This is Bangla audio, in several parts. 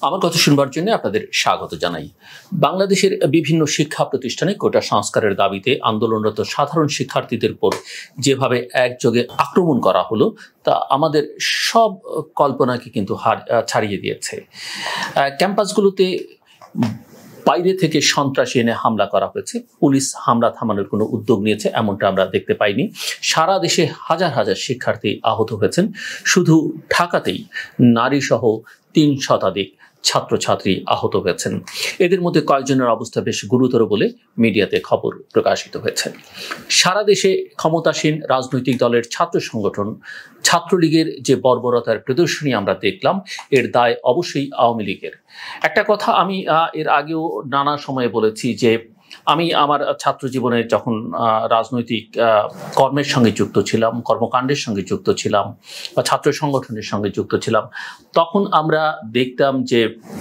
আমার কথা শুনবার জন্য আপনাদের স্বাগত জানাই। বাংলাদেশের বিভিন্ন শিক্ষা প্রতিষ্ঠানে কোটা সংস্কারের দাবিতে আন্দোলনরত সাধারণ শিক্ষার্থীদের উপর যেভাবে একযোগে আক্রমণ করা হলো তা আমাদের সব কল্পনাকে কিন্তু ছাড়িয়ে দিয়েছে। ক্যাম্পাসগুলোতে বাইরে থেকে সন্ত্রাসী এনে হামলা করা হয়েছে, পুলিশ হামলা থামানোর কোনো উদ্যোগ নিয়েছে এমনটা আমরা দেখতে পাইনি। সারা দেশে হাজার হাজার শিক্ষার্থী আহত হয়েছেন। শুধু ঢাকাতেই নারী সহ ৩ শতাধিক ছাত্রছাত্রী আহত হয়েছেন। এদের মধ্যে কয়েকজনের অবস্থা বেশ গুরুতর বলে মিডিয়াতে খবর প্রকাশিত হয়েছে। সারা দেশে ক্ষমতাসীন রাজনৈতিক দলের ছাত্র সংগঠন ছাত্রলীগের যে বর্বরতার প্রদর্শনী আমরা দেখলাম, এর দায় অবশ্যই আওয়ামী লীগের। একটা কথা আমি এর আগেও নানা সময়ে বলেছি যে আমি আমার ছাত্র জীবনে যখন রাজনৈতিক কর্মের সঙ্গে যুক্ত ছিলাম, কর্মকাণ্ডের সঙ্গে যুক্ত ছিলাম বা ছাত্র সংগঠনের সঙ্গে যুক্ত ছিলাম, তখন আমরা দেখতাম যে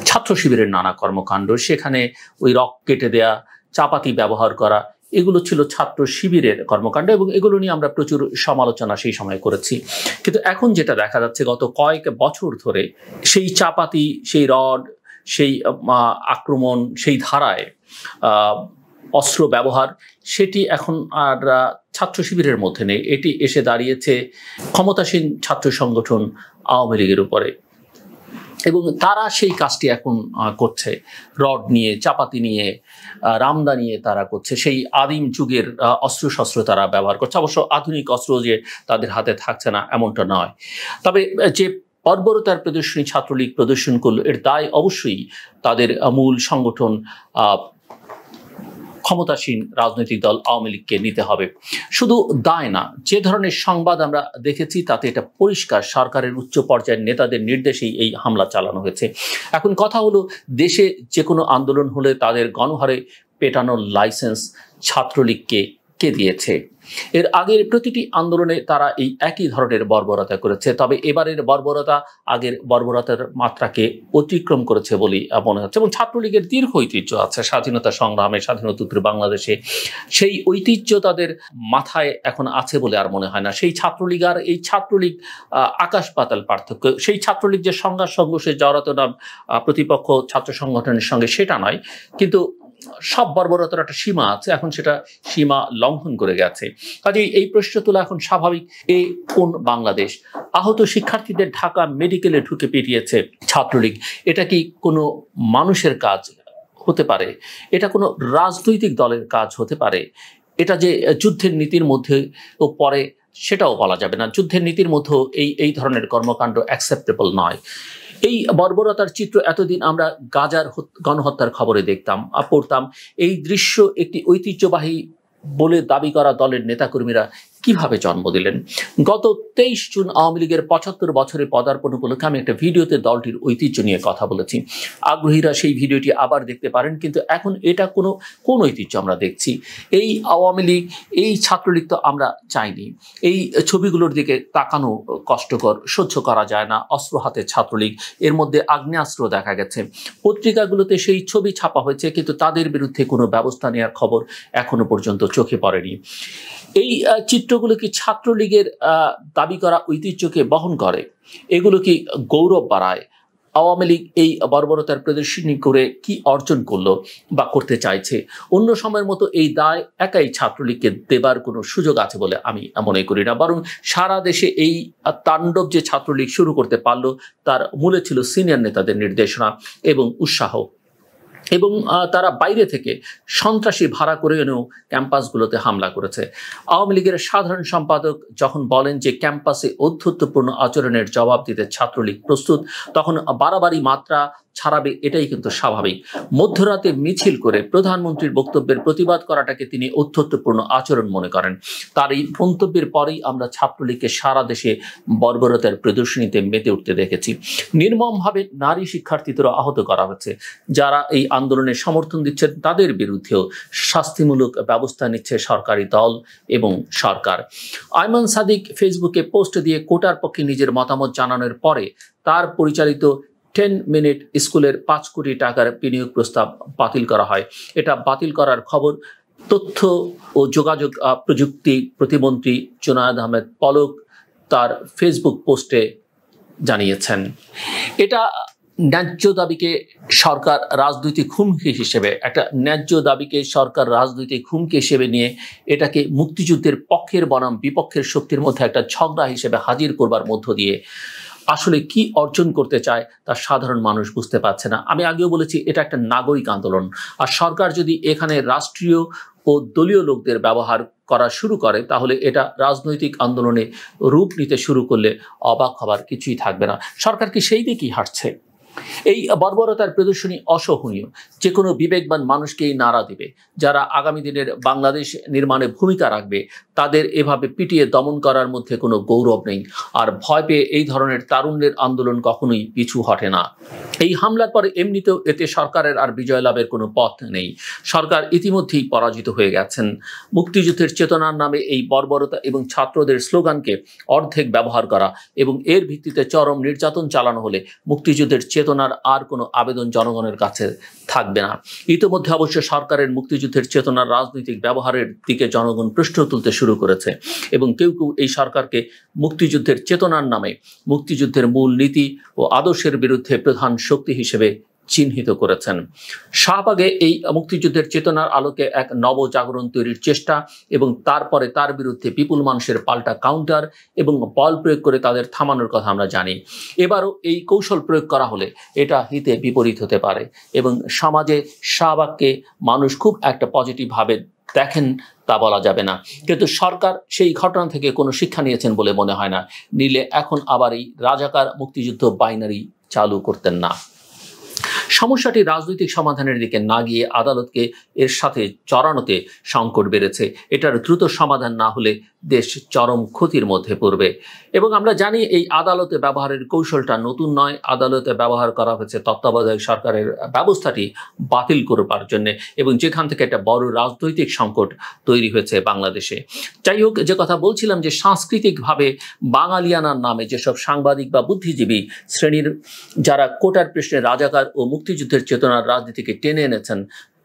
ছাত্র শিবিরের নানা কর্মকাণ্ড, সেখানে ওই রক কেটে দেয়া, চাপাতি ব্যবহার করা, এগুলো ছিল ছাত্র শিবিরের কর্মকাণ্ড এবং এগুলো নিয়ে আমরা প্রচুর সমালোচনা সেই সময় করেছি। কিন্তু এখন যেটা দেখা যাচ্ছে গত কয়েক বছর ধরে সেই চাপাতি, সেই রড, সেই আক্রমণ, সেই ধারায় অস্ত্র ব্যবহার, সেটি এখন আর ছাত্র শিবিরের মধ্যে নেই। এটি এসে দাঁড়িয়েছে ক্ষমতাসীন ছাত্র সংগঠন আওয়ামী লীগের উপরে এবং তারা সেই কাজটি এখন করছে। রড নিয়ে, চাপাতি নিয়ে, রামদা নিয়ে তারা করছে। সেই আদিম যুগের অস্ত্রশস্ত্র তারা ব্যবহার করছে। অবশ্য আধুনিক অস্ত্র যে তাদের হাতে থাকছে না এমনটা নয়। তবে যে বর্বরতার প্রদর্শনী ছাত্রলীগ প্রদর্শন করলো, এর দায় অবশ্যই তাদের মূল সংগঠন ক্ষমতাসীন রাজনৈতিক দল আওয়ামী লীগকে নিতে হবে। শুধু দায় না, যে ধরনের সংবাদ আমরা দেখেছি তাতে এটা পরিষ্কার সরকারের উচ্চ পর্যায়ের নেতাদের নির্দেশেই এই হামলা চালানো হয়েছে। এখন কথা হলো, দেশে যে কোনো আন্দোলন হলে তাদের গণহারে পেটানোর লাইসেন্স ছাত্রলীগকে কে দিয়েছে? এর আগের প্রতিটি আন্দোলনে তারা এই একই ধরনের বর্বরতা করেছে। তবে এবারের বর্বরতা আগের বর্বরতার মাত্রাকে অতিক্রম করেছে বলেই মনে হচ্ছে। এবং ছাত্রলীগের দীর্ঘ ঐতিহ্য আছে স্বাধীনতা সংগ্রামে, স্বাধীনোত্তর বাংলাদেশে। সেই ঐতিহ্য তাদের মাথায় এখন আছে বলে আর মনে হয় না। সেই ছাত্রলীগ আর এই ছাত্রলীগ আকাশ পাতাল পার্থক্য। সেই ছাত্রলীগ যে সংঘাত সংঘর্ষে জড়াতো না প্রতিপক্ষ ছাত্র সংগঠনের সঙ্গে, সেটা নয়, কিন্তু সব বর্বরতার একটা সীমা আছে, এখন সেটা সীমা লঙ্ঘন করে গেছে। কাজে এই প্রশ্ন তোলা এখন স্বাভাবিক। এই কোন বাংলাদেশ? আহত শিক্ষার্থীদের ঢাকা মেডিকেলে ঢুকে পিটিয়েছে ছাত্রলীগ। এটা কি কোনো মানুষের কাজ হতে পারে? এটা কোনো রাজনৈতিক দলের কাজ হতে পারে? এটা যে যুদ্ধের নীতির মধ্যে ও পরে, সেটাও বলা যাবে না। যুদ্ধের নীতির মধ্যেও এই ধরনের কর্মকাণ্ড অ্যাকসেপ্টেবল নয়। এই বর্বরতার চিত্র এতদিন আমরা গাজার গণহত্যার খবরে দেখতাম, পড়তাম। এই দৃশ্য একটি ঐতিহ্যবাহী বলে দাবি করা দলের নেতাকর্মীরা কিভাবে জন্ম দিলেন? গত 23 জুন আওয়ামী লীগের 75 বছরে পদার্পণ উপলক্ষে আমি একটা ভিডিওতে দলটির ঐতিহ্য নিয়ে কথা বলেছি। আগ্রহীরা সেই ভিডিওটি আবার দেখতে পারেন। কিন্তু এখন এটা কোন ঐতিহ্য আমরা দেখছি? এই আওয়ামী লীগ, এই ছাত্রলীগ তো আমরা চাইনি। এই ছবিগুলোর দিকে তাকানো কষ্টকর, সহ্য করা যায় না। অস্ত্র হাতে ছাত্রলীগ, এর মধ্যে আগ্নেয়াস্ত্র দেখা গেছে। পত্রিকাগুলোতে সেই ছবি ছাপা হয়েছে, কিন্তু তাদের বিরুদ্ধে কোনো ব্যবস্থা নেওয়ার খবর এখনো পর্যন্ত চোখে পড়েনি। এই চিত্রগুলো কি ছাত্রলীগের দাবি করা ঐতিহ্যকে বহন করে? এগুলো কি গৌরব বাড়ায়? আওয়ামী লীগ এই বর্বরতার প্রদর্শনী করে কি অর্জন করলো বা করতে চাইছে? অন্য সময়ের মতো এই দায় একাই ছাত্রলীগকে দেবার কোনো সুযোগ আছে বলে আমি মনে করি না। বরং সারা দেশে এই তাণ্ডব যে ছাত্রলীগ শুরু করতে পারলো, তার মূলে ছিল সিনিয়র নেতাদের নির্দেশনা এবং উৎসাহ। এবং তারা বাইরে থেকে সন্ত্রাসী ভাড়া করে এনেও ক্যাম্পাসগুলোতে হামলা করেছে। আওয়ামী লীগের সাধারণ সম্পাদক যখন বলেন যে ক্যাম্পাসে ঔদ্ধত্যপূর্ণ আচরণের জবাব দিতে ছাত্রলীগ প্রস্তুত, তখন বাড়াবাড়ি মাত্রা ছাড়াবে এটাই কিন্তু স্বাভাবিক। মধ্যরাতে মিছিল করে প্রধানমন্ত্রীর বক্তব্যের প্রতিবাদ করাটাকে তিনি ঔদ্ধত্যপূর্ণ আচরণ মনে করেন। তার এই মন্তব্যের পরেই আমরা ছাত্রলীগকে সারা দেশে বর্বরতার প্রদর্শনীতে মেতে উঠতে দেখেছি। নির্মমভাবে নারী শিক্ষার্থীদেরও আহত করা হচ্ছে। যারা এই আন্দোলনের সমর্থন দিচ্ছেন তাদের বিরুদ্ধেও শাস্তিমূলক ব্যবস্থা নিচ্ছে সরকারি দল এবং সরকার। আয়মান সাদিক ফেসবুকে পোস্ট দিয়ে কোটার পক্ষে নিজের মতামত জানানোর পরে তার পরিচালিত 10 মিনিট স্কুলের 5 কোটি টাকার বিনিয়োগ প্রস্তাব বাতিল করা হয়। এটা বাতিল করার খবর তথ্য ও যোগাযোগ প্রযুক্তি প্রতিমন্ত্রী জুনায়েদ আহমেদ পলক তার ফেসবুক পোস্টে জানিয়েছেন। এটা ন্যায্য দাবিকে সরকার রাজনৈতিক হুমকি হিসেবে, একটা ন্যায্য দাবিকে সরকার রাজনৈতিক হুমকি হিসেবে নিয়ে এটাকে মুক্তিযুদ্ধের পক্ষের বনাম বিপক্ষের শক্তির মধ্যে একটা ঝগড়া হিসেবে হাজির করবার মধ্য দিয়ে আসলে কি অর্জন করতে চায় তা সাধারণ মানুষ বুঝতে পারছে না। আমি আগেও বলেছি এটা একটা নাগরিক আন্দোলন, আর সরকার যদি এখানে রাষ্ট্রীয় ও দলীয় লোকদের ব্যবহার করা শুরু করে তাহলে এটা রাজনৈতিক আন্দোলনে রূপ নিতে শুরু করলে অবাক হবার কিছুই থাকবে না। সরকার কি সেই দিকেই হাঁটছে? এই বর্বরতার প্রদর্শনী অসহনীয়, যে কোনো বিবেকবান মানুষকেই নাড়া দিবে। যারা আগামী দিনের বাংলাদেশ নির্মাণে ভূমিকা রাখবে তাদের এভাবে পিটিয়ে দমন করার মধ্যে কোনো গৌরব নেই। আর ভয় পেয়ে এই ধরনের তারুণ্যের আন্দোলন কখনোই পিছু হটে না। এই হামলার পরে এমনিতেও এতে সরকারের আর বিজয় লাভের কোনো পথ নেই। সরকার ইতিমধ্যেই পরাজিত হয়ে গেছেন। মুক্তিযুদ্ধের চেতনার নামে এই বর্বরতা এবং ছাত্রদের স্লোগানকে অর্ধেক ব্যবহার করা এবং এর ভিত্তিতে চরম নির্যাতন চালানো হলে মুক্তিযুদ্ধের চেতনার আর কোনো আবেদন জনগণের কাছে থাকবে না। ইতিমধ্যে অবশ্য সরকারের মুক্তিযুদ্ধের চেতনার রাজনৈতিক ব্যবহারের দিকে জনগণ প্রশ্ন তুলতে শুরু করেছে এবং কেউ কেউ এই সরকারকে মুক্তিযুদ্ধের চেতনার নামে মুক্তিযুদ্ধের মূল নীতি ও আদর্শের বিরুদ্ধে প্রধান শক্তি হিসেবে চিহ্নিত করেছেন। শাহবাগে এই মুক্তিযুদ্ধের চেতনার আলোকে এক নবজাগরণ তৈরির চেষ্টা এবং তারপরে তার বিরুদ্ধে বিপুল মানুষের পাল্টা কাউন্টার এবং বল প্রয়োগ করে তাদের থামানোর কথা আমরা জানি। এবারও এই কৌশল প্রয়োগ করা হলে এটা হিতে বিপরীত হতে পারে এবং সমাজে শাহবাগকে মানুষ খুব একটা পজিটিভভাবে দেখেন তা বলা যাবে না। কিন্তু সরকার সেই ঘটনা থেকে কোনো শিক্ষা নিয়েছেন বলে মনে হয় না। নিলে এখন আবার এই রাজাকার মুক্তিযুদ্ধ বাইনারি চালু করতেন না। সমস্যাটি রাজনৈতিক সমাধানের দিকে না গিয়ে আদালতকে এর সাথে জড়ানোতে সংকট বেড়েছে। এটার দ্রুত সমাধান না হলে দেশ চরম ক্ষতির মধ্যে পড়বে। এবং আমরা জানি এই আদালতে ব্যবহারের কৌশলটা নতুন নয়। আদালতে ব্যবহার করা হয়েছে তত্ত্বাবধায়ক সরকারের ব্যবস্থাটি বাতিল করবার জন্য এবং যেখান থেকে একটা বড় রাজনৈতিক সংকট তৈরি হয়েছে বাংলাদেশে। যাই হোক, যে কথা বলছিলাম যে সাংস্কৃতিকভাবে বাঙালিয়ানার নামে যেসব সাংবাদিক বা বুদ্ধিজীবী শ্রেণীর যারা কোটার প্রশ্নে রাজাকার ও মুক্তিযুদ্ধের চেতনার রাজনীতিকে টেনে এনেছেন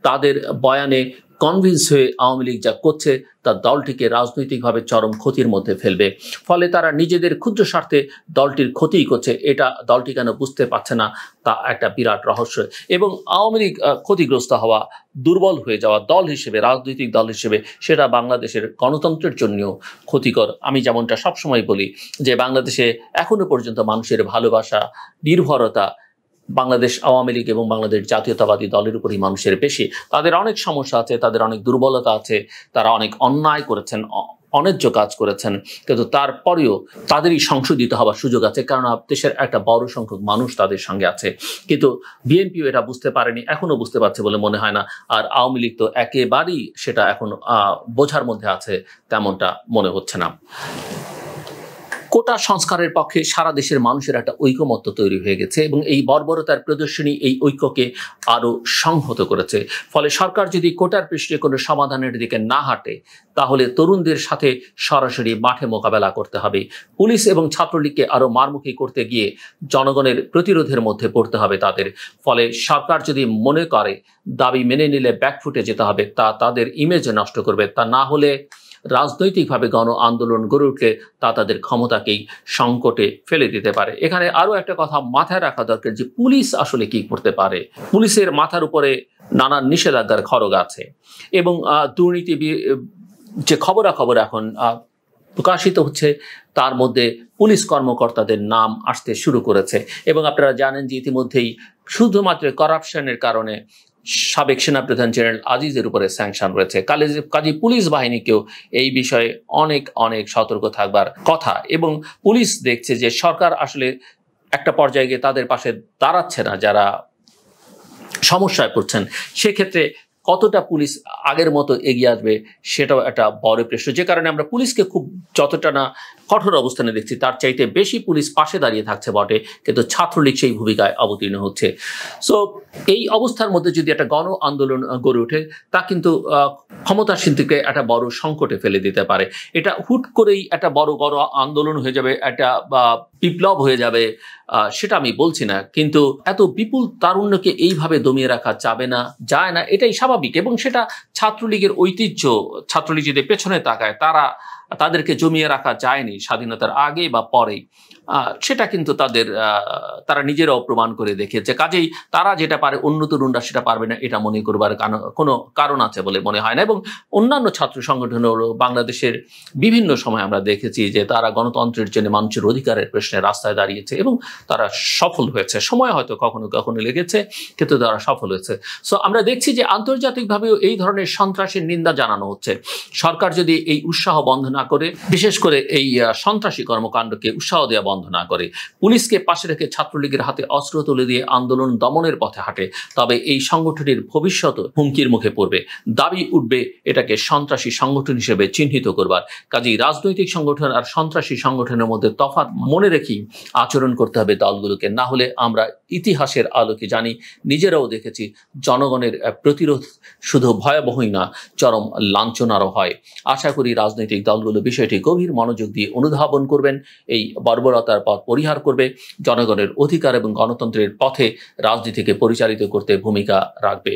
তাদের বয়ানে কনভিন্স হয়ে আওয়ামী লীগ যা করছে তা দলটিকে রাজনৈতিকভাবে চরম ক্ষতির মধ্যে ফেলবে। ফলে তারা নিজেদের ক্ষুদ্র স্বার্থে দলটির ক্ষতিই করছে, এটা দলটি কেন বুঝতে পারছে না তা একটা বিরাট রহস্য। এবং আওয়ামী লীগ ক্ষতিগ্রস্ত হওয়া, দুর্বল হয়ে যাওয়া দল হিসেবে, রাজনৈতিক দল হিসেবে সেটা বাংলাদেশের গণতন্ত্রের জন্যও ক্ষতিকর। আমি যেমনটা সবসময় বলি যে বাংলাদেশে এখনো পর্যন্ত মানুষের ভালোবাসা, নির্ভরতা বাংলাদেশ আওয়ামী লীগ এবং বাংলাদেশ জাতীয়তাবাদী দলের উপরই মানুষের বেশি। তাদের অনেক সমস্যা আছে, তাদের অনেক দুর্বলতা আছে, তারা অনেক অন্যায় করেছেন, অন্যায্য কাজ করেছেন, কিন্তু তারপরেও তাদেরই সংশোধিত হওয়ার সুযোগ আছে, কারণ দেশের একটা বড় সংখ্যক মানুষ তাদের সঙ্গে আছে। কিন্তু বিএনপিও এটা বুঝতে পারেনি, এখনো বুঝতে পারছে বলে মনে হয় না। আর আওয়ামী লীগ তো একেবারেই সেটা এখন বোঝার মধ্যে আছে তেমনটা মনে হচ্ছে না। কোটা সংস্কারের পক্ষে সারা দেশের মানুষের একটা ঐকমত্য তৈরি হয়ে গেছে এবং এই বর্বরতার প্রদর্শনী এই ঐক্যকে আরও সংহত করেছে। ফলে সরকার যদি কোটার পৃষ্ঠে কোনো সমাধানের দিকে না হাঁটে তাহলে তরুণদের সাথে সরাসরি মাঠে মোকাবেলা করতে হবে। পুলিশ এবং ছাত্রলীগকে আরও মারমুখী করতে গিয়ে জনগণের প্রতিরোধের মধ্যে পড়তে হবে তাদের। ফলে সরকার যদি মনে করে দাবি মেনে নিলে ব্যাকফুটে যেতে হবে, তা তাদের ইমেজ নষ্ট করবে। তা না হলে রাজনৈতিকভাবে গণ আন্দোলন গড়ে উঠলে তা তাদের ক্ষমতাকেই সংকটে ফেলে দিতে পারে। এখানে আরও একটা কথা মাথায় রাখা দরকার যে পুলিশ আসলে কি করতে পারে। পুলিশের মাথার উপরে নানান নিষেধাজ্ঞার খড়গ আছে এবং দুর্নীতি যে খবরাখবর এখন প্রকাশিত হচ্ছে তার মধ্যে পুলিশ কর্মকর্তাদের নাম আসতে শুরু করেছে এবং আপনারা জানেন যে ইতিমধ্যেই শুধুমাত্র করাপশনের কারণে সাবেক সেনাপ্রধান জেনারেল আজিজের উপরে স্যাংশন রয়েছে। কাজী পুলিশ বাহিনীকেও এই বিষয়ে অনেক অনেক সতর্ক থাকবার কথা এবং পুলিশ দেখছে যে সরকার আসলে একটা পর্যায়ে গিয়ে তাদের পাশে দাঁড়াচ্ছে না যারা সমস্যায় পড়ছেন। সেক্ষেত্রে কতটা পুলিশ আগের মতো এগিয়ে আসবে সেটাও একটা বড় প্রশ্ন। যে কারণে আমরা পুলিশকে খুব যতটা না কঠোর অবস্থানে দেখছি তার চাইতে বেশি পুলিশ পাশে দাঁড়িয়ে থাকছে বটে, কিন্তু ছাত্রলীগ সেই ভূমিকায় অবতীর্ণ হচ্ছে। সো এই অবস্থার মধ্যে যদি একটা গণ আন্দোলন গড়ে ওঠে তা কিন্তু ক্ষমতাসীনকে একটা বড় সংকটে ফেলে দিতে পারে। এটা হুট করেই একটা বড় গণ আন্দোলন হয়ে যাবে, একটা বিপ্লব হয়ে যাবে সেটা আমি বলছি না, কিন্তু এত বিপুল তারুণ্যকে এইভাবে দমিয়ে রাখা যাবে না, যায় না, এটাই স্বাভাবিক। এবং সেটা ছাত্রলীগের ঐতিহ্য। ছাত্রলীগ যদি পেছনে তাকায় তারা তাদেরকে জমিয়ে রাখা যায়নি স্বাধীনতার আগে বা পরে, সেটা কিন্তু তারা নিজেরাও প্রমাণ করে দেখিয়েছে। কাজেই তারা যেটা পারে অন্য তরুণরা সেটা পারবে না, এটা মনে করবার কোনো কারণ আছে বলে মনে হয় না। এবং অন্যান্য ছাত্র সংগঠনেরও বাংলাদেশের বিভিন্ন সময় আমরা দেখেছি যে তারা গণতন্ত্রের জন্য মানুষের অধিকারের প্রশ্নে রাস্তায় দাঁড়িয়েছে এবং তারা সফল হয়েছে। সময় হয়তো কখনো কখনো লেগেছে, কিন্তু তারা সফল হয়েছে। সো আমরা দেখছি যে আন্তর্জাতিকভাবেও এই ধরনের সন্ত্রাসের নিন্দা জানানো হচ্ছে। সরকার যদি এই উৎসাহ বন্ধ না করে, বিশেষ করে এই সন্ত্রাসী কর্মকাণ্ডকে উৎসাহ দেওয়া বন্ধ না করে, পুলিশকে পাশে রেখে ছাত্রলীগের হাতে অস্ত্র তুলে দিয়ে আন্দোলন দমনের পথে হাঁটে, তবে এই সংগঠনের ভবিষ্যৎ হুমকির মুখে পড়বে। দাবি উঠবে এটাকে সন্ত্রাসী সংগঠন হিসেবে চিহ্নিত করবার। কাজেই রাজনৈতিক সংগঠন আর সন্ত্রাসী সংগঠনের মধ্যে তফাৎ মনে রেখেই আচরণ করতে হবে দলগুলোকে। না হলে আমরা ইতিহাসের আলোকে জানি, নিজেরাও দেখেছি, জনগণের প্রতিরোধ শুধু ভয়াবহই না, চরম লাঞ্ছনারও হয়। আশা করি রাজনৈতিক দলগুলো বিষয়টি গভীর মনোযোগ দিয়ে অনুধাবন করবেন, এই বর্বরতার পথ পরিহার করবে, জনগণের অধিকার এবং গণতন্ত্রের পথে রাজনীতিকে পরিচালিত করতে ভূমিকা রাখবে।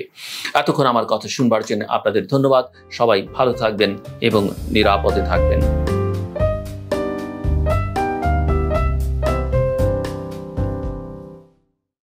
এতক্ষণ আমার কথা শুনবার জন্য আপনাদের ধন্যবাদ। সবাই ভালো থাকবেন এবং নিরাপদে থাকবেন।